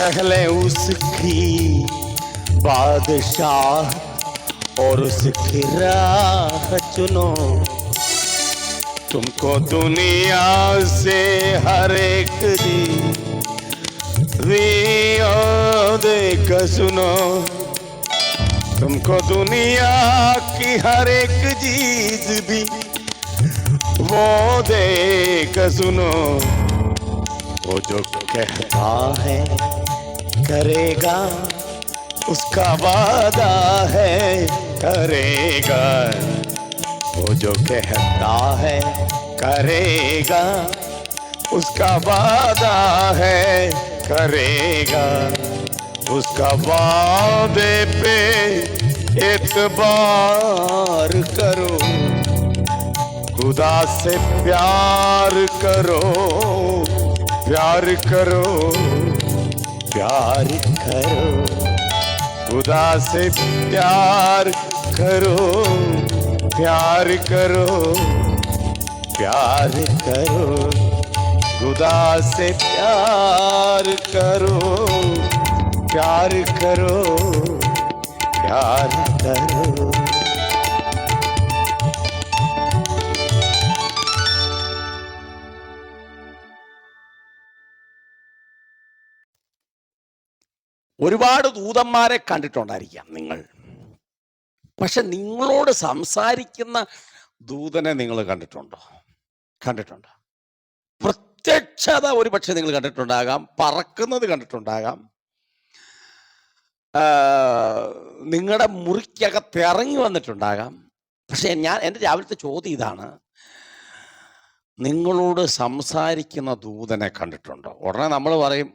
पहले उसकी बादशाह और उसकी राह चुनो, तुमको दुनिया से हर एक देख सुनो, तुमको दुनिया की हर एक चीज भी वो देख सुनो। वो जो कहता है करेगा, उसका वादा है करेगा। वो जो कहता है करेगा, उसका वादा है करेगा। उसका वादे पे एतबार करो, खुदा से प्यार करो, प्यार करो, प्यार करो, खुदा से प्यार करो, प्यार करो, प्यार करो, खुदा से प्यार करो, प्यार करो, प्यार करो। ഒരുപാട് ദൂതന്മാരെ കണ്ടിട്ടുണ്ടായിരിക്കാം നിങ്ങൾ. പക്ഷെ നിങ്ങളോട് സംസാരിക്കുന്ന ദൂതനെ നിങ്ങൾ കണ്ടിട്ടുണ്ടോ? കണ്ടിട്ടുണ്ടോ? പ്രത്യക്ഷത ഒരു പക്ഷെ നിങ്ങൾ കണ്ടിട്ടുണ്ടാകാം, പറക്കുന്നത് കണ്ടിട്ടുണ്ടാകാം, നിങ്ങളുടെ മുറിക്കകത്ത് ഇറങ്ങി വന്നിട്ടുണ്ടാകാം. പക്ഷെ എൻ്റെ രാവിലത്തെ ചോദ്യം ഇതാണ്, നിങ്ങളോട് സംസാരിക്കുന്ന ദൂതനെ കണ്ടിട്ടുണ്ടോ? ഉടനെ നമ്മൾ പറയും,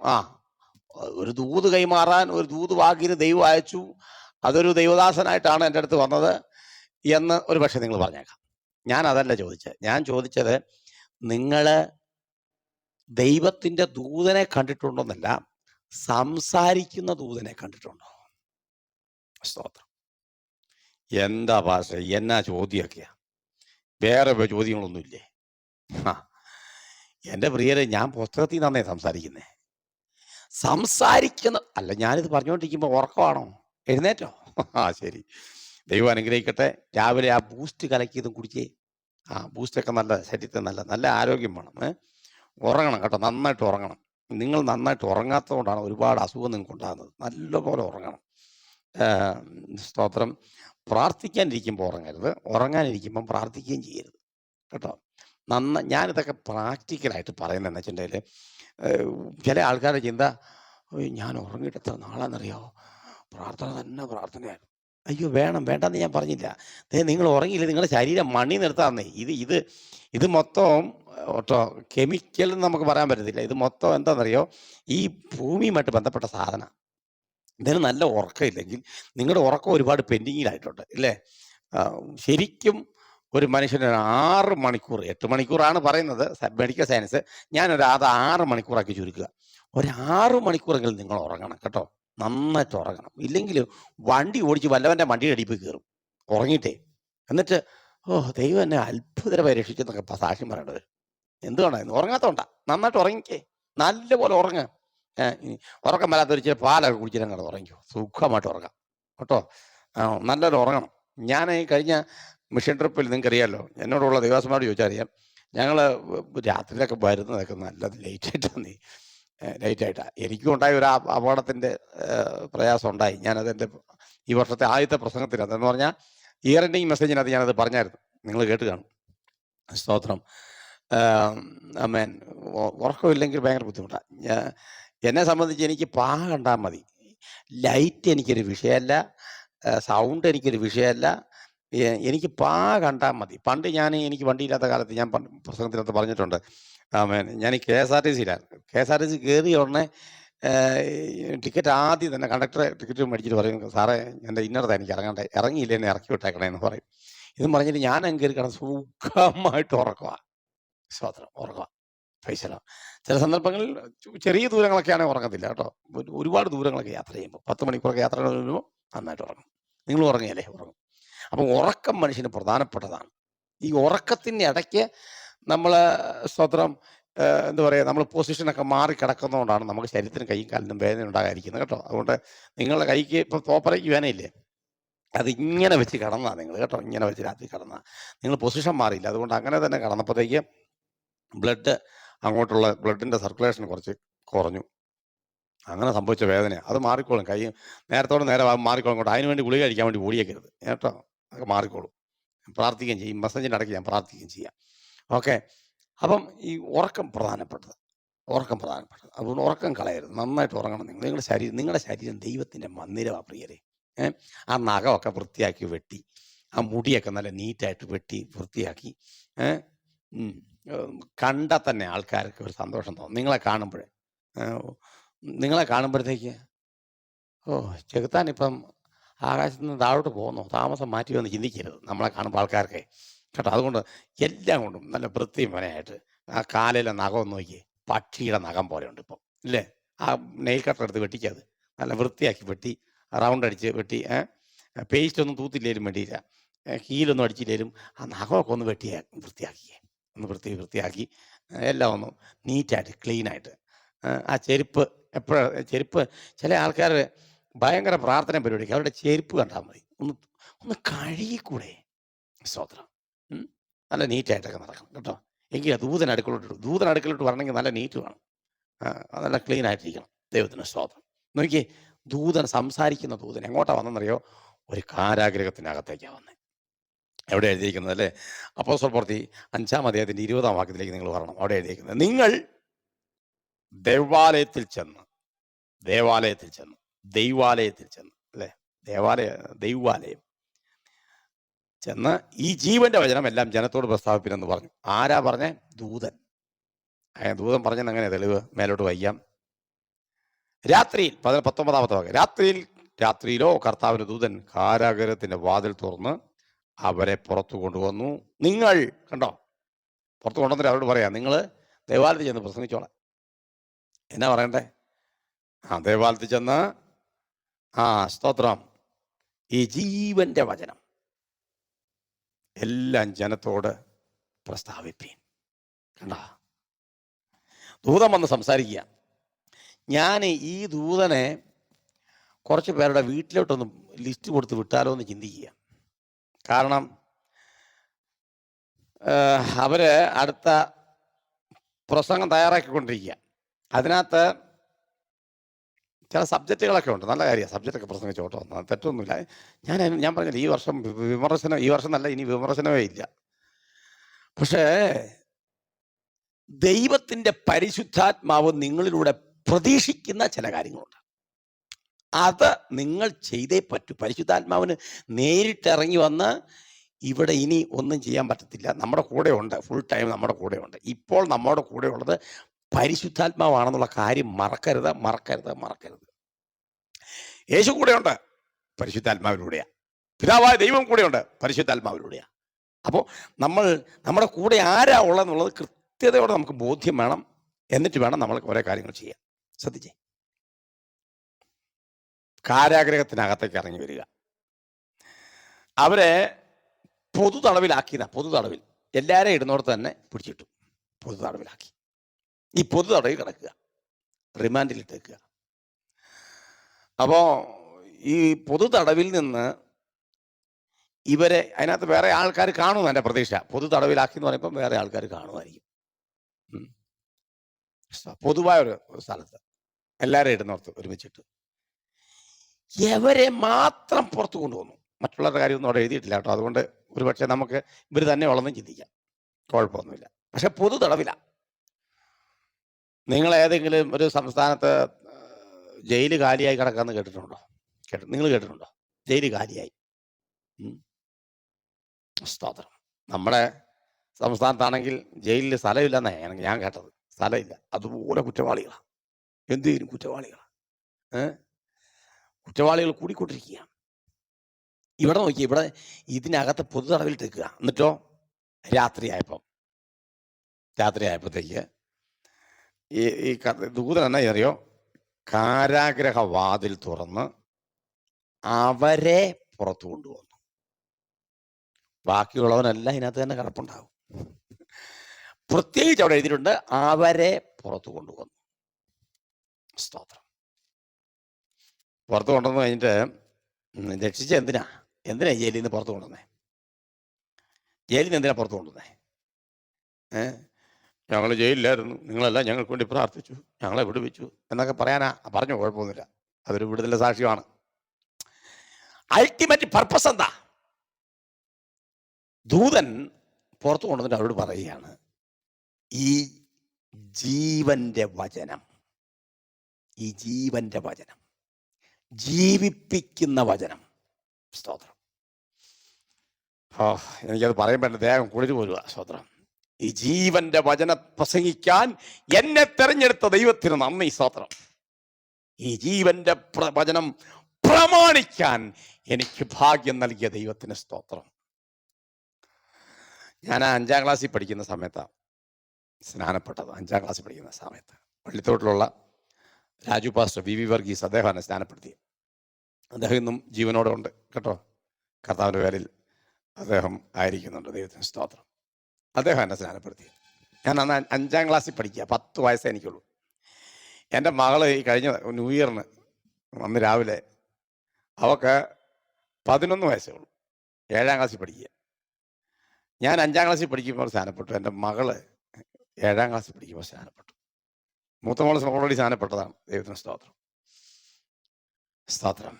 ഒരു ദൂത് കൈമാറാൻ ഒരു ദൂത് വാക്കിന് ദൈവം അയച്ചു, അതൊരു ദൈവദാസനായിട്ടാണ് എൻ്റെ അടുത്ത് വന്നത് എന്ന് ഒരു പക്ഷെ നിങ്ങൾ പറഞ്ഞേക്കാം. ഞാൻ അതല്ല ചോദിച്ചത്. ഞാൻ ചോദിച്ചത്, നിങ്ങൾ ദൈവത്തിൻ്റെ ദൂതനെ കണ്ടിട്ടുണ്ടോന്നല്ല, സംസാരിക്കുന്ന ദൂതനെ കണ്ടിട്ടുണ്ടോ? സ്തോത്രം. എന്താ ഭാഷ, എന്നാ ചോദ്യമൊക്കെയാ? വേറെ ചോദ്യങ്ങളൊന്നുമില്ലേ? എൻ്റെ പ്രിയരെ, ഞാൻ പുസ്തകത്തിൽ നിന്നേ സംസാരിക്കുന്നേ. സംസാരിക്കുന്ന അല്ല. ഞാനിത് പറഞ്ഞുകൊണ്ടിരിക്കുമ്പോൾ ഉറക്കമാണോ? എഴുന്നേറ്റോ? ശരി, ദൈവം അനുഗ്രഹിക്കട്ടെ. രാവിലെ ആ ബൂസ്റ്റ് കലക്കിയതും കുടിച്ചേ. ബൂസ്റ്റൊക്കെ നല്ല ശരീരത്തിന് നല്ല ആരോഗ്യം വേണം. ഉറങ്ങണം കേട്ടോ, നന്നായിട്ട് ഉറങ്ങണം. നിങ്ങൾ നന്നായിട്ട് ഉറങ്ങാത്തതുകൊണ്ടാണ് ഒരുപാട് അസുഖം നിങ്ങൾക്ക് ഉണ്ടാകുന്നത്. നല്ലപോലെ ഉറങ്ങണം. സ്തോത്രം. പ്രാർത്ഥിക്കാനിരിക്കുമ്പോൾ ഉറങ്ങരുത്, ഉറങ്ങാനിരിക്കുമ്പം പ്രാർത്ഥിക്കുകയും ചെയ്യരുത് കേട്ടോ. ഞാനിതൊക്കെ പ്രാക്ടിക്കലായിട്ട് പറയുന്നതെന്ന് വെച്ചിട്ടുണ്ടെങ്കിൽ, ചില ആൾക്കാരുടെ ചിന്ത, ഞാൻ ഉറങ്ങിയിട്ട് എത്ര നാളാണെന്നറിയാമോ, പ്രാർത്ഥന തന്നെ പ്രാർത്ഥനയാണ്. അയ്യോ, വേണ്ടെന്ന് ഞാൻ പറഞ്ഞില്ല. നിങ്ങൾ ഉറങ്ങിയില്ല, നിങ്ങളുടെ ശരീരം മണി നിർത്താന്നേ. ഇത് മൊത്തം കെമിക്കൽ എന്ന് നമുക്ക് പറയാൻ പറ്റത്തില്ല. ഇത് മൊത്തം എന്താണെന്നറിയോ, ഈ ഭൂമിയുമായിട്ട് ബന്ധപ്പെട്ട സാധനം. ഇതിന് നല്ല ഉറക്കമില്ലെങ്കിൽ നിങ്ങളുടെ ഉറക്കം ഒരുപാട് പെൻഡിങ്ങിലായിട്ടുണ്ട് ഇല്ലേ? ശരിക്കും ഒരു മനുഷ്യന് 6 മണിക്കൂർ, 8 മണിക്കൂറാണ് പറയുന്നത് മെഡിക്കൽ സയൻസ്. ഞാനൊരു 6 മണിക്കൂറാക്കി ചുരുക്കുക. ഒരു 6 മണിക്കൂറെങ്കിലും നിങ്ങൾ ഉറങ്ങണം കേട്ടോ, നന്നായിട്ട് ഉറങ്ങണം. ഇല്ലെങ്കിൽ വണ്ടി ഓടിച്ച് വല്ലവൻ്റെ വണ്ടിയുടെ അടിപ്പിൽ കയറും ഉറങ്ങിയിട്ടേ. എന്നിട്ട് ദൈവം എന്നെ അത്ഭുതമായി രക്ഷിച്ചെന്നൊക്കെ സാക്ഷ്യം പറയേണ്ടത്. എന്തുകൊണ്ടാ? ഉറങ്ങാത്തോണ്ടാ. നന്നായിട്ട് ഉറങ്ങിക്കേ, നല്ലപോലെ ഉറങ്ങുക. ഉറക്കം വരാത്തൊരു ചില പാലൊക്കെ കുടിച്ചിട്ട് ഉറങ്ങിക്കോ, സുഖമായിട്ട് ഉറങ്ങാം കേട്ടോ. നല്ലപോലെ ഉറങ്ങണം. ഞാൻ കഴിഞ്ഞ മിഷൻ ട്രിപ്പിൽ നിങ്ങൾക്കറിയാമല്ലോ, എന്നോടുള്ള ദേവദാസന്മാരോട് ചോദിച്ചാൽ അറിയാം. ഞങ്ങൾ രാത്രിയിലൊക്കെ വരുന്നതൊക്കെ നല്ല ലേറ്റായിട്ടാണ്. ലേറ്റായിട്ടാണ്. എനിക്കും ഉണ്ടായ ഒരു അപകടത്തിൻ്റെ പ്രയാസം ഉണ്ടായി. ഞാനത് എൻ്റെ ഈ വർഷത്തെ ആദ്യത്തെ പ്രസംഗത്തിൽ, അതെന്ന് പറഞ്ഞാൽ ഇയർ എൻഡിങ് മെസ്സേജിനകത്ത് ഞാനത് പറഞ്ഞായിരുന്നു. നിങ്ങൾ കേട്ട് കാണും. സ്തോത്രം. ആമേൻ. ഉറക്കമില്ലെങ്കിൽ ഭയങ്കര ബുദ്ധിമുട്ടാണ്. എന്നെ സംബന്ധിച്ച് എനിക്ക് പാ കണ്ടാൽ മതി. ലൈറ്റ് എനിക്കൊരു വിഷയമല്ല, സൗണ്ട് എനിക്കൊരു വിഷയമല്ല. എനിക്ക് പാ കണ്ടാൽ മതി. പണ്ട് എനിക്ക് വണ്ടിയില്ലാത്ത കാലത്ത് ഞാൻ പ്രസംഗത്തിനകത്ത് പറഞ്ഞിട്ടുണ്ട്. ആമേൻ. ഞാൻ ഈ KSRTCയിലാണ്. KSRTC കയറിയ ഉടനെ ടിക്കറ്റ് ആദ്യം തന്നെ കണ്ടക്ടറെ ടിക്കറ്റ് മേടിച്ചിട്ട് പറയും, സാറേ എൻ്റെ ഇന്നടത്താണ് എനിക്ക് ഇറങ്ങണ്ടേ, ഇറങ്ങിയില്ല എന്നെ ഇറക്കി വിട്ടേക്കണേ എന്ന് പറയും. ഇതും പറഞ്ഞിട്ട് ഞാൻ അങ്ങ് കയറി കിടന്ന് സുഖമായിട്ട് ഉറക്കുക. സ്തോത്രം. ഉറക്കുക. പൈസലോ. ചില സന്ദർഭങ്ങളിൽ ചെറിയ ദൂരങ്ങളൊക്കെയാണെങ്കിൽ ഉറങ്ങത്തില്ല കേട്ടോ. ഒരുപാട് ദൂരങ്ങളൊക്കെ യാത്ര ചെയ്യുമ്പോൾ 10 മണിക്കൂറൊക്കെ യാത്ര വരുമ്പോൾ നന്നായിട്ട് ഉറങ്ങും. നിങ്ങൾ ഉറങ്ങിയല്ലേ? ഉറങ്ങും. അപ്പം ഉറക്കം മനുഷ്യന് പ്രധാനപ്പെട്ടതാണ്. ഈ ഉറക്കത്തിൻ്റെ ഇടയ്ക്ക് നമ്മൾ സ്തോത്രം എന്താ പറയുക, നമ്മൾ പൊസിഷനൊക്കെ മാറി കിടക്കുന്നതുകൊണ്ടാണ് നമുക്ക് ശരീരത്തിന് കൈയും കാലിനും വേദന ഉണ്ടാകാതിരിക്കുന്നത് കേട്ടോ. അതുകൊണ്ട് നിങ്ങളുടെ കൈക്ക് ഇപ്പോൾ തോപ്പരയ്ക്ക് വേദനയില്ലേ, അതിങ്ങനെ വെച്ച് കിടന്നാൽ നിങ്ങൾ കേട്ടോ, ഇങ്ങനെ വെച്ച് രാത്രി കിടന്നാൽ നിങ്ങൾ പൊസിഷൻ മാറിയില്ല. അതുകൊണ്ട് അങ്ങനെ തന്നെ കിടന്നപ്പോഴത്തേക്ക് അങ്ങോട്ടുള്ള ബ്ലഡിൻ്റെ സർക്കുലേഷൻ കുറച്ച് കുറഞ്ഞു. അങ്ങനെ സംഭവിച്ച വേദന അത് മാറിക്കോളും. കൈ നേരത്തോടെ നേരെ മാറിക്കോളും കേട്ടോ. അതിനുവേണ്ടി ഗുളിക കഴിക്കാൻ വേണ്ടി ഓടിയേക്കരുത് കേട്ടോ. അതൊക്കെ മാറിക്കോളും. പ്രാർത്ഥിക്കുകയും ചെയ്യും. മെസ്സേജിൻ്റെ ഇടയ്ക്ക് ഞാൻ പ്രാർത്ഥിക്കുകയും ചെയ്യാം. ഓക്കെ. അപ്പം ഈ ഉറക്കം പ്രധാനപ്പെട്ടത്. അതുകൊണ്ട് ഉറക്കം കളയരുത്. നന്നായിട്ട് ഉറങ്ങണം. നിങ്ങളുടെ ശരീരം ദൈവത്തിൻ്റെ മന്ദിരമാണ് പ്രിയരെ. ആ നഖമൊക്കെ വൃത്തിയാക്കി വെട്ടി, ആ മുടിയൊക്കെ നല്ല നീറ്റായിട്ട് വെട്ടി വൃത്തിയാക്കി കണ്ടാൽ തന്നെ ആൾക്കാർക്ക് ഒരു സന്തോഷം തോന്നും. നിങ്ങളെ കാണുമ്പോഴത്തേക്ക് ചെകുത്താൻ ആകാശത്ത് നിന്ന് താഴോട്ട് പോകുന്നു, താമസം മാറ്റി വന്ന് ചിന്തിക്കരുത് നമ്മളെ കാണുമ്പോൾ ആൾക്കാർക്ക് കേട്ടോ. അതുകൊണ്ട് എല്ലാം കൊണ്ടും നല്ല വൃത്തിമനായിട്ട് ആ കാലിലെ നഖം ഒന്ന് നോക്കി, പക്ഷിയുടെ നഖം പോലെ ഉണ്ട് ഇപ്പം ഇല്ലേ. ആ നെയിൽ കട്ടർ എടുത്ത് വെട്ടിക്കത് നല്ല വൃത്തിയാക്കി വെട്ടി, റൗണ്ട് അടിച്ച് വെട്ടി, പേസ്റ്റ് ഒന്നും തൂത്തില്ലേലും വേണ്ടിയില്ല, ഹീലൊന്നും അടിച്ചില്ലേലും ആ നഖമൊക്കെ ഒന്ന് വൃത്തിയാക്കി എല്ലാം ഒന്ന് നീറ്റായിട്ട് ക്ലീനായിട്ട്. ആ ചെരുപ്പ് ചെരുപ്പ് ചില ആൾക്കാർ ഭയങ്കര പ്രാർത്ഥന പരിപാടിക്ക് അവരുടെ ചെരുപ്പ് കണ്ടാൽ മതി, ഒന്ന് കഴുകിക്കൂടെ? സ്തോത്രം. നല്ല നീറ്റായിട്ടൊക്കെ നടക്കണം കേട്ടോ. എങ്കിൽ ദൂതൻ അടുക്കളോട്ട് വരണമെങ്കിൽ നല്ല നീറ്റ് വേണം, നല്ല ക്ലീൻ ആയിട്ടിരിക്കണം. ദൈവത്തിന് സ്തോത്രം. നോക്കിയേ, സംസാരിക്കുന്ന ദൂതൻ എങ്ങോട്ടാണ് വന്നെന്നറിയോ? ഒരു കാരാഗ്രഹത്തിനകത്തേക്കാണ് വന്നത്. എവിടെ എഴുതിയിരിക്കുന്നത് അല്ലേ? അപ്പോസ്തല പ്രവൃത്തി 5-ാം അധ്യായത്തിൻ്റെ 20-ാം വാക്യത്തിലേക്ക് നിങ്ങൾ വരണം. അവിടെ എഴുതിയിരിക്കുന്നത്, നിങ്ങൾ ദൈവാലയത്തിൽ ചെന്ന് അല്ലേ, ദൈവാലയം ചെന്ന് ഈ ജീവന്റെ വചനം എല്ലാം ജനത്തോട് പ്രസ്താവിപ്പിനെന്ന് പറഞ്ഞു. ആരാ പറഞ്ഞേ? ദൂതൻ പറഞ്ഞെന്ന് എങ്ങനെ തെളിവ്? മേലോട്ട് വയ്യാം. രാത്രിയിൽ 19-ാമത്തെ വാക്യം, രാത്രിയിലോ കർത്താവിന്റെ ദൂതൻ കാരാഗൃഹത്തിന്റെ വാതിൽ തുറന്ന് അവരെ പുറത്തു കൊണ്ടുവന്നു. നിങ്ങൾ കണ്ടോ, പുറത്തു കൊണ്ടുവന്നിട്ട് അവരോട് പറയാം, നിങ്ങൾ ദേവാലയത്തിൽ ചെന്ന് പ്രസംഗിച്ചോളാം. എന്നാ പറയണ്ടേ? ദേവാലയത്തിൽ ചെന്ന് സ്തോത്രം, ഈ ജീവന്റെ വചനം എല്ലാം ജനത്തോട് പ്രസ്താവിപ്പീൻ. കണ്ടോ, ദൂതൻ വന്ന് സംസാരിക്കുക. ഞാൻ ഈ ദൂതനെ കുറച്ച് പേരുടെ വീട്ടിലോട്ടൊന്ന് ലിസ്റ്റ് കൊടുത്ത് വിട്ടാലോ എന്ന് ചിന്തിക്കുക. കാരണം അവര് അടുത്ത പ്രസംഗം തയ്യാറാക്കിക്കൊണ്ടിരിക്കുക. അതിനകത്ത് ചില സബ്ജക്റ്റുകളൊക്കെ ഉണ്ട്. നല്ല കാര്യമാണ് സബ്ജക്റ്റൊക്കെ പ്രസംഗിച്ചോട്ടോ, തെറ്റൊന്നുമില്ല. ഞാൻ പറഞ്ഞില്ല, ഈ വർഷം എന്നല്ല, ഇനി വിമർശനമേ ഇല്ല. പക്ഷേ ദൈവത്തിൻ്റെ പരിശുദ്ധാത്മാവ് നിങ്ങളിലൂടെ പ്രതീക്ഷിക്കുന്ന ചില കാര്യങ്ങളുണ്ട്. അത് നിങ്ങൾ ചെയ്തേ പറ്റൂ. പരിശുദ്ധാത്മാവിന് നേരിട്ടിറങ്ങി വന്ന് ഇവിടെ ഇനി ഒന്നും ചെയ്യാൻ പറ്റത്തില്ല. നമ്മുടെ കൂടെ ഉണ്ട്, ഫുൾ ടൈം നമ്മുടെ കൂടെ ഉണ്ട്. ഇപ്പോൾ നമ്മുടെ കൂടെ ഉള്ളത് പരിശുദ്ധാത്മാവാണെന്നുള്ള കാര്യം മറക്കരുത്. യേശു കൂടെയുണ്ട്, പരിശുദ്ധാത്മാവിലൂടെയാണ്. പിതാവായ ദൈവം കൂടെയുണ്ട്, പരിശുദ്ധാത്മാവിലൂടെയാണ്. അപ്പോൾ നമ്മുടെ കൂടെ ആരാ ഉള്ളതെന്നുള്ളത് കൃത്യതയോടെ നമുക്ക് ബോധ്യം വേണം. എന്നിട്ട് വേണം നമ്മൾ കുറേ കാര്യങ്ങൾ ചെയ്യാൻ. ശ്രദ്ധിച്ചേ, കാരാഗ്രഹത്തിനകത്തേക്ക് ഇറങ്ങി വരിക. അവരെ പൊതു തടവിൽ എല്ലാവരെയും ഇടുന്നോടത്ത് തന്നെ പിടിച്ചിട്ടു, പൊതു തടവിലാക്കി. ഈ പൊതു തടവിൽ കിടക്കുക, റിമാൻഡിലിട്ടേക്കുക. അപ്പോൾ ഈ പൊതു തടവിൽ നിന്ന് ഇവരെ അതിനകത്ത് വേറെ ആൾക്കാർ കാണുമെന്ന് എൻ്റെ പ്രതീക്ഷ. പൊതു തടവിലാക്കി എന്ന് പറയുമ്പോൾ വേറെ ആൾക്കാർ കാണുമായിരിക്കും. പൊതുവായ ഒരു സ്ഥലത്ത് എല്ലാവരും ഇടുന്നോർത്ത് ഒരുമിച്ചിട്ട് എവരെ മാത്രം പുറത്തു കൊണ്ടുവന്നു. മറ്റുള്ളവരുടെ കാര്യമൊന്നും അവിടെ എഴുതിയിട്ടില്ല കേട്ടോ. അതുകൊണ്ട് ഒരുപക്ഷെ നമുക്ക് ഇവർ തന്നെ ഉള്ളതെന്ന് ചിന്തിക്കാം, കുഴപ്പമൊന്നുമില്ല. പക്ഷെ പൊതു തടവില. നിങ്ങൾ ഏതെങ്കിലും ഒരു സംസ്ഥാനത്ത് ജയിൽ കാലിയായി കിടക്കാമെന്ന് കേട്ടിട്ടുണ്ടോ? നിങ്ങൾ കേട്ടിട്ടുണ്ടോ? ജയിൽ കാലിയായി. സ്തോത്രം. നമ്മുടെ സംസ്ഥാനത്താണെങ്കിൽ ജയിലിൽ സ്ഥലമില്ലെന്നാണ് ഞാൻ കേട്ടത്. സ്ഥലമില്ല. അതുപോലെ കുറ്റവാളികളാണ്. എന്തെങ്കിലും കുറ്റവാളികളാണ്. കുറ്റവാളികൾ കൂടിക്കൊണ്ടിരിക്കുകയാണ്. ഇവിടെ നോക്കി, ഇവിടെ ഇതിനകത്ത് പൊതു തടവിലിട്ടേക്കുക. എന്നിട്ടോ രാത്രിയായപ്പോഴത്തേക്ക് ഈ ദൂതൻ എന്നാ അറിയോ? കാരാഗ്രഹ വാതിൽ തുറന്ന് അവരെ പുറത്തു കൊണ്ടുവന്നു. ബാക്കിയുള്ളവനെല്ലാം ഇതിനകത്ത് തന്നെ കിടപ്പുണ്ടാകും. പ്രത്യേകിച്ച് അവിടെ എഴുതിയിട്ടുണ്ട്, അവരെ പുറത്തു കൊണ്ടുവന്നു. സ്തോത്രം. പുറത്ത് കൊണ്ടുവന്ന് കഴിഞ്ഞിട്ട് രക്ഷിച്ച എന്തിനാ ജയിലിൽ നിന്ന് പുറത്ത് കൊണ്ടുവന്നേ? ജയിലിൽ നിന്ന് എന്തിനാ പുറത്ത് കൊണ്ടുവന്നേ? ഞങ്ങൾ ജയിലിലായിരുന്നു, നിങ്ങളെല്ലാം ഞങ്ങൾക്ക് വേണ്ടി പ്രാർത്ഥിച്ചു, ഞങ്ങളെ വിടുവിച്ചു എന്നൊക്കെ പറഞ്ഞു. കുഴപ്പമൊന്നുമില്ല, അതൊരു വിടുതലിന്റെ സാക്ഷ്യമാണ്. അൾട്ടിമേറ്റ് പർപ്പസ് എന്താ? ദൂതൻ പുറത്തു കൊണ്ടുവന്നിട്ട് അവരോട് പറയുകയാണ്, ഈ ജീവന്റെ വചനം ജീവിപ്പിക്കുന്ന വചനം. സ്തോത്രം. എനിക്കത് പറയുമ്പോൾ എൻ്റെ ദേഹം കുളിര് പോരുക. സ്തോത്രം. ഈ ജീവന്റെ വചനം പ്രസംഗിക്കാൻ എന്നെ തെരഞ്ഞെടുത്ത ദൈവത്തിന് നന്ദി. സ്തോത്രം. ഈ ജീവന്റെ വചനം പ്രമാണിക്കാൻ എനിക്ക് ഭാഗ്യം നൽകിയ ദൈവത്തിന് സ്തോത്രം. ഞാൻ 5ാം ക്ലാസ്സിൽ പഠിക്കുന്ന സമയത്താണ് സ്നാനപ്പെട്ടത്. 5ാം ക്ലാസ്സിൽ പഠിക്കുന്ന സമയത്ത് പള്ളിത്തോട്ടിലുള്ള രാജു പാസ്റ്റർ വി വർഗീസ് അദ്ദേഹമാണ് സ്നാനപ്പെടുത്തി. അദ്ദേഹം ഇന്നും ജീവനോടെ ഉണ്ട് കേട്ടോ. കർത്താവിൻ്റെ പേരിൽ അദ്ദേഹം ആയിരിക്കുന്നുണ്ട്. ദൈവത്തിന് സ്തോത്രം. അദ്ദേഹം എന്നെ സ്നാനപ്പെടുത്തി. ഞാൻ അന്ന് 5ാം ക്ലാസ്സിൽ പഠിക്കുക. 10 വയസ്സേ എനിക്കുള്ളൂ. എൻ്റെ മകള് ഈ കഴിഞ്ഞ ന്യൂ ഇയറിന് അന്ന് രാവിലെ അവൾക്ക് 11 വയസ്സേ ഉള്ളൂ. 7ാം ക്ലാസ്സിൽ പഠിക്കുക. ഞാൻ 5ാം ക്ലാസ്സിൽ പഠിക്കുമ്പോൾ സ്നാനപ്പെട്ടു. എൻ്റെ മകള് 7ാം ക്ലാസ്സിൽ പഠിക്കുമ്പോൾ സ്നാനപ്പെട്ടു. മൂത്ത മോള് ഓൾറെഡി സ്നാനപ്പെട്ടതാണ്. ദൈവത്തിന് സ്തോത്രം. സ്തോത്രം.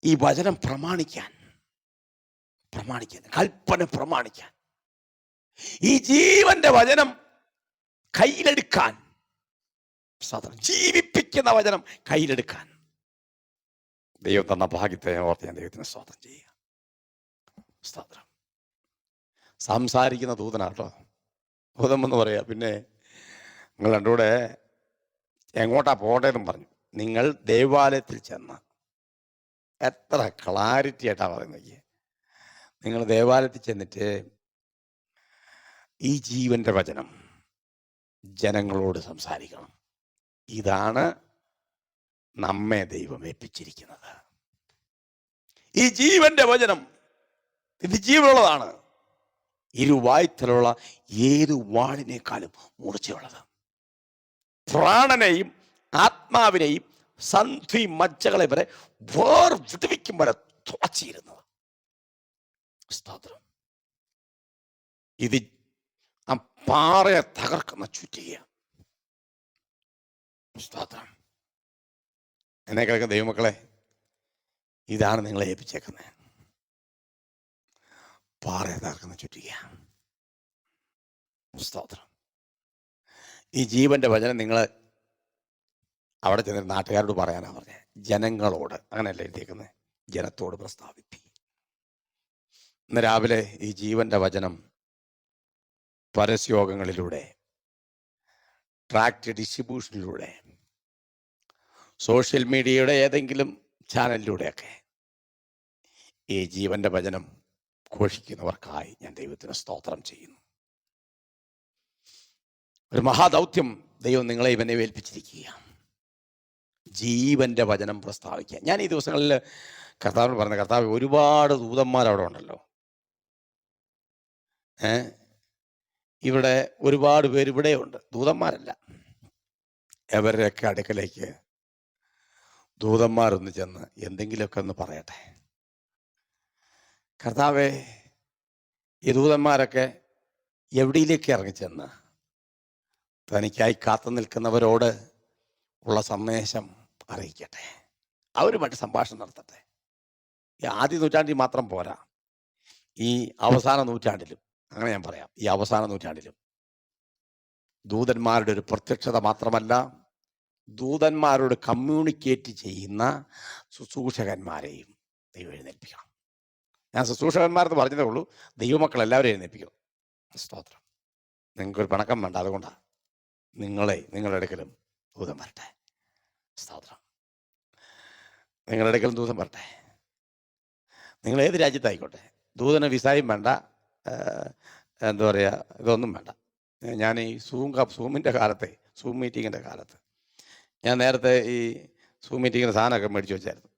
ഈ വചനം പ്രമാണിക്കാൻ, കൽപ്പന പ്രമാണിക്കാൻ, ഈ ജീവന്റെ വചനം കയ്യിലെടുക്കാൻ, സ്തോത്രം, ജീവിപ്പിക്കുന്ന വചനം കയ്യിലെടുക്കാൻ ദൈവം തന്ന ഭാഗ്യത്തെ ഓർത്ത് ഞാൻ ദൈവത്തിന് സ്തോത്രം ചെയ്യുക. സ്തോത്രം. സംസാരിക്കുന്ന ദൂതനാട്ടോ. ഭൂതം എന്ന് പറയാ. പിന്നെ നിങ്ങൾ രണ്ടുകൂടെ എങ്ങോട്ടാ പോകേണ്ടതെന്നും പറഞ്ഞു. നിങ്ങൾ ദേവാലയത്തിൽ ചെന്ന്, എത്ര ക്ലാരിറ്റി ആയിട്ടാ പറയുന്നത്. നിങ്ങൾ ദേവാലയത്തിൽ ചെന്നിട്ട് ഈ ജീവന്റെ വചനം ജനങ്ങളോട് സംസാരിക്കണം. ഇതാണ് നമ്മെ ദൈവം ഏൽപ്പിച്ചിരിക്കുന്നത്. ഈ ജീവന്റെ വചനം ഇത് ജീവനുള്ളതാണ്. ഇരുവായ്ത്തലുള്ള ഏതു വാളിനേക്കാളും മൂർച്ചയുള്ളത്. പ്രാണനെയും ആത്മാവിനെയും സന്ധി മജ്ജകളെ വരെ വേർവിടുവിക്കും വരെ തുളച്ചിരുന്നത്. സ്തോത്രം. ഇത് ആ പാറയെ തകർക്കുന്ന ചുറ്റിക. സ്തോത്രം. എന്നെ കേൾക്കുന്ന ദൈവമക്കളെ, ഇതാണ് നിങ്ങളെ ഏൽപ്പിച്ചേക്കുന്നത്. പാറയെ തകർക്കുന്ന ചുറ്റിക. സ്തോത്രം. ഈ ജീവന്റെ വചനം നിങ്ങൾ അവിടെ ചെന്നിട്ട് നാട്ടുകാരോട് പറയാനാ പറഞ്ഞത്. ജനങ്ങളോട്, അങ്ങനെയല്ല എഴുതിയേക്കുന്നത്, ജനത്തോട് പ്രസ്താവിപ്പി. ഇന്ന് രാവിലെ ഈ ജീവന്റെ വചനം പരസ്യയോഗങ്ങളിലൂടെ, ട്രാക്ട് ഡിസ്ട്രിബ്യൂഷനിലൂടെ, സോഷ്യൽ മീഡിയയുടെ ഏതെങ്കിലും ചാനലിലൂടെയൊക്കെ ഈ ജീവന്റെ വചനം ഘോഷിക്കുന്നവർക്കായി ഞാൻ ദൈവത്തിന് സ്തോത്രം ചെയ്യുന്നു. ഒരു മഹാദൗത്യം ദൈവം നിങ്ങളെ ഇവനെ ഏൽപ്പിച്ചിരിക്കുക. ജീവന്റെ വചനം പ്രസ്താവിക്കുക. ഞാൻ ഈ ദിവസങ്ങളിൽ കർത്താവിന് പറഞ്ഞ, കർത്താവ് ഒരുപാട് ദൂതന്മാർ അവിടെ ഉണ്ടല്ലോ. ഇവിടെ ഒരുപാട് പേര് ഇവിടെയുണ്ട്, ദൂതന്മാരല്ല. എവരുടെയൊക്കെ അടുക്കലേക്ക് ദൂതന്മാരൊന്ന് ചെന്ന് എന്തെങ്കിലുമൊക്കെ ഒന്ന് പറയട്ടെ. കർത്താവേ, ഈ ദൂതന്മാരൊക്കെ എവിടെയിലേക്ക് ഇറങ്ങിച്ചെന്ന് തനിക്കായി കാത്തു നിൽക്കുന്നവരോട് ഉള്ള സന്ദേശം അറിയിക്കട്ടെ. അവരുമായിട്ട് സംഭാഷണം നടത്തട്ടെ. ഈ ആദ്യ നൂറ്റാണ്ടിൽ മാത്രം പോരാ, ഈ അവസാന നൂറ്റാണ്ടിലും, അങ്ങനെ ഞാൻ പറയാം, ഈ അവസാന നൂറ്റാണ്ടിലും ദൂതന്മാരുടെ ഒരു പ്രത്യക്ഷത മാത്രമല്ല, ദൂതന്മാരോട് കമ്മ്യൂണിക്കേറ്റ് ചെയ്യുന്ന ശുശ്രൂഷകന്മാരെയും ദൈവം എഴുന്നേൽപ്പിക്കണം. ഞാൻ ശുശ്രൂഷകന്മാരെന്ന് പറഞ്ഞതേ ഉള്ളൂ, ദൈവമക്കൾ എല്ലാവരും എഴുന്നേൽപ്പിക്കണം. സ്തോത്രം. നിങ്ങൾക്കൊരു പിണക്കം വേണ്ട, അതുകൊണ്ടാണ് നിങ്ങളുടെ ഇടയ്ക്കലും ദൂതം വരട്ടെ. സ്തോത്രം. നിങ്ങളുടെ ഇടയ്ക്കലും ദൂതം വരട്ടെ. നിങ്ങൾ ഏത് രാജ്യത്തായിക്കോട്ടെ, ദൂതന് വിസായും വേണ്ട, എന്താ പറയുക, ഇതൊന്നും വേണ്ട. ഞാൻ ഈ സൂമിൻ്റെ കാലത്തെ, സൂം മീറ്റിങ്ങിൻ്റെ കാലത്ത് ഞാൻ നേരത്തെ ഈ സൂം മീറ്റിങ്ങിൻ്റെ സാധനമൊക്കെ മേടിച്ച് വെച്ചായിരുന്നു.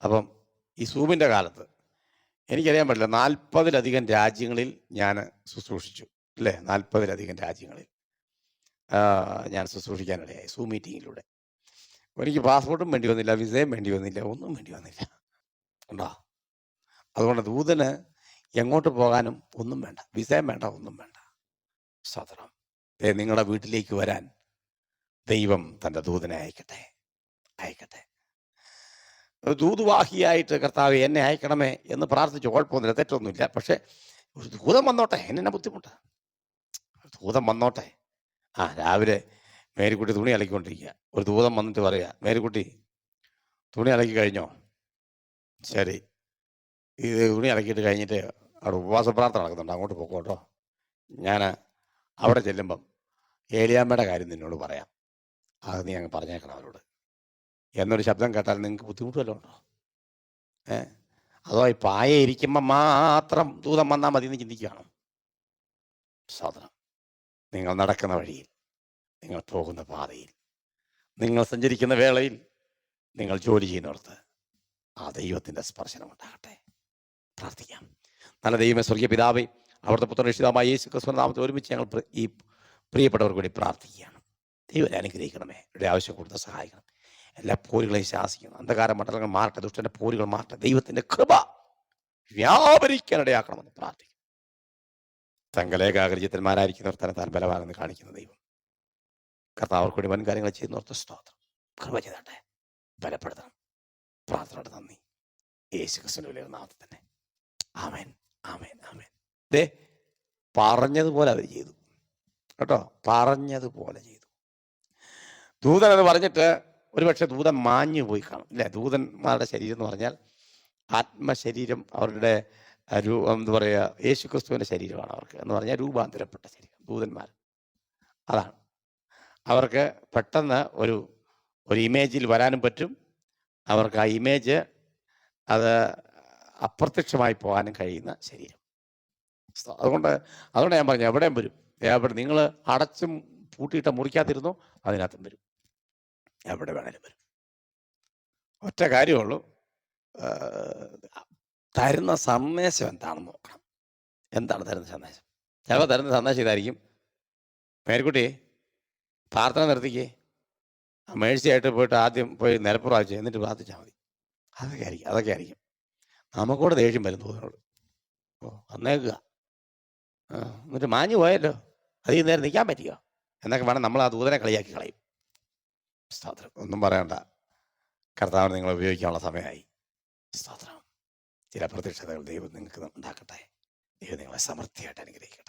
അപ്പം ഈ സൂമിൻ്റെ കാലത്ത് എനിക്കറിയാൻ പറ്റില്ല, 40-ലധികം രാജ്യങ്ങളിൽ ഞാൻ ശുശ്രൂഷിച്ചു, അല്ലേ? 40-ലധികം രാജ്യങ്ങളിൽ ഞാൻ ശുശ്രൂഷിക്കാനിടയായി സൂം മീറ്റിങ്ങിലൂടെ. എനിക്ക് പാസ്പോർട്ടും വേണ്ടി വന്നില്ല, വിസയും വേണ്ടി വന്നില്ല, ഒന്നും വേണ്ടി വന്നില്ല. ഉണ്ടോ? അതുകൊണ്ട് ദൂതന് എങ്ങോട്ട് പോകാനും ഒന്നും വേണ്ട, വിസയും വേണ്ട, ഒന്നും വേണ്ട. സ്തോത്രം. നിങ്ങളുടെ വീട്ടിലേക്ക് വരാൻ ദൈവം തൻ്റെ ദൂതനെ അയക്കട്ടെ. ദൂതുവാഹിയായിട്ട് കർത്താവ് എന്നെ അയക്കണമേ എന്ന് പ്രാർത്ഥിച്ചു, കുഴപ്പമൊന്നുമില്ല, തെറ്റൊന്നുമില്ല. പക്ഷെ ഒരു ദൂതം വന്നോട്ടെ, എന്നെ ബുദ്ധിമുട്ട്, ദൂതം വന്നോട്ടെ. രാവിലെ മേരിക്കുട്ടി തുണി അലക്കിക്കൊണ്ടിരിക്കുക, ഒരു ദൂതം വന്നിട്ട് പറയുക, മേരിക്കുട്ടി തുണി അലക്കി കഴിഞ്ഞോ? ശരി, ഇത് തുണി അലക്കിയിട്ട് കഴിഞ്ഞിട്ട് അവിടെ ഉപവാസ പ്രാർത്ഥന നടക്കുന്നുണ്ട്, അങ്ങോട്ട് പോക്കോട്ടോ. ഞാൻ അവിടെ ചെല്ലുമ്പം ഏലിയാമ്മയുടെ കാര്യം നിന്നോട് പറയാം, അത് നീ അങ്ങ് പറഞ്ഞേക്കണം അവരോട് എന്നൊരു ശബ്ദം കേട്ടാൽ നിങ്ങൾക്ക് ബുദ്ധിമുട്ട് വല്ലതും ഉണ്ടോ? അതോ ഈ പായ ഇരിക്കുമ്പോൾ മാത്രം ദൂതം വന്നാൽ മതി എന്ന് ചിന്തിക്കുകയാണോ? സാധനം. നിങ്ങൾ നടക്കുന്ന വഴിയിൽ, നിങ്ങൾ പോകുന്ന പാതയിൽ, നിങ്ങൾ സഞ്ചരിക്കുന്ന വേളയിൽ, നിങ്ങൾ ജോലി ചെയ്യുന്നിടത്ത് ആ ദൈവത്തിൻ്റെ സ്പർശനം ഉണ്ടാകട്ടെ. പ്രാർത്ഥിക്കാം. നല്ല ദൈവമേ, സ്വർഗീയ പിതാവേ, അവിടുത്തെ പുത്രൻ രക്ഷിതാവായ യേശു ക്രിസ്തുവിന്റെ നാമത്തിൽ ഒരുമിച്ച് ഞങ്ങൾ ഈ പ്രിയപ്പെട്ടവർക്ക് വേണ്ടി പ്രാർത്ഥിക്കുകയാണ്. ദൈവത്തെ അനുഗ്രഹിക്കണമേ, ഇവിടെ ആവശ്യം കൊടുത്ത് സഹായിക്കണം. എല്ലാ പോരുകളെയും ശാസിക്കുന്നു. അന്ധകാര മണ്ഡലങ്ങൾ മാറട്ടെ, ദുഷ്ടന്റെ പോരുകൾ മാറട്ടെ, ദൈവത്തിന്റെ കൃപ വ്യാപരിക്കാനിടയാക്കണമെന്ന് പ്രാർത്ഥിക്കും. തങ്കലേഖാഗ്രജിത്തന്മാരായിരിക്കുന്നവർ തന്നെ താൻ ബലവാനെന്ന് കാണിക്കുന്ന ദൈവം കർത്താവർക്ക് വേണ്ടി വൻകാര്യങ്ങൾ ചെയ്യുന്നവർക്ക് സ്തോത്രം. കൃപ ചെയ്തട്ടെ, ബലപ്പെടുത്തണം. പ്രാർത്ഥനയുടെ നന്ദി യേശു ക്രിസ്തുവിന്റെ നാമത്തിൽ തന്നെ. ആമേൻ, ആമേൻ, ആമേൻ. പറഞ്ഞതുപോലെ അവർ ചെയ്തു കേട്ടോ, പറഞ്ഞതുപോലെ ചെയ്തു. ദൂതൻ എന്ന് പറഞ്ഞിട്ട് ഒരുപക്ഷെ ദൂതൻ മാഞ്ഞു പോയി കാണും, ഇല്ലേ? ദൂതന്മാരുടെ ശരീരം എന്ന് പറഞ്ഞാൽ ആത്മശരീരം, അവരുടെ എന്താ പറയുക, യേശു ക്രിസ്തുവിൻ്റെ ശരീരമാണ് അവർക്ക് എന്ന് പറഞ്ഞാൽ രൂപാന്തരപ്പെട്ട ശരീരം. ദൂതന്മാർ അതാണ്. അവർക്ക് പെട്ടെന്ന് ഒരു ഇമേജിൽ വരാനും പറ്റും. അവർക്ക് ആ ഇമേജ് അത് അപ്രത്യക്ഷമായി പോകാനും കഴിയുന്ന ശരീരം. അതുകൊണ്ട് ഞാൻ പറഞ്ഞു, എവിടെയും വരും. നിങ്ങൾ അടച്ചും പൂട്ടിയിട്ട് മുറിക്കാതിരുന്നോ, അതിനകത്തും വരും, എവിടെ വേണേലും വരും. ഒറ്റ കാര്യമുള്ളൂ, തരുന്ന സന്ദേശം എന്താണെന്ന് നോക്കണം. എന്താണ് തരുന്ന സന്ദേശം? ചിലപ്പോൾ തരുന്ന സന്ദേശം ഇതായിരിക്കും, മേരിക്കുട്ടി പ്രാർത്ഥന നിർത്തിക്കേ, മേഴ്സിയായിട്ട് പോയിട്ട് ആദ്യം പോയി നിലപ്പുറാഴ്ച എന്നിട്ട് പ്രാർത്ഥിച്ചാൽ മതി. അതൊക്കെ ആയിരിക്കും. നമുക്കൂടെ ദേഷ്യം വരും ദൂതനോട്. വന്നേക്കുക, എന്നിട്ട് മാഞ്ഞു പോയല്ലോ, അത് നേരം നിൽക്കാൻ പറ്റിയോ എന്നൊക്കെ വേണം നമ്മൾ ആ ദൂതനെ കളിയാക്കി കളയും. സ്തോത്രം. ഒന്നും പറയണ്ട, കർത്താവിനെ നിങ്ങൾ ഉപയോഗിക്കാനുള്ള സമയമായി. സ്തോത്രം. ചില പ്രത്യക്ഷതകൾ ദൈവം നിങ്ങൾക്ക് ഉണ്ടാക്കട്ടെ. ദൈവം നിങ്ങളെ സമൃദ്ധിയായിട്ട് അനുഗ്രഹിക്കട്ടെ.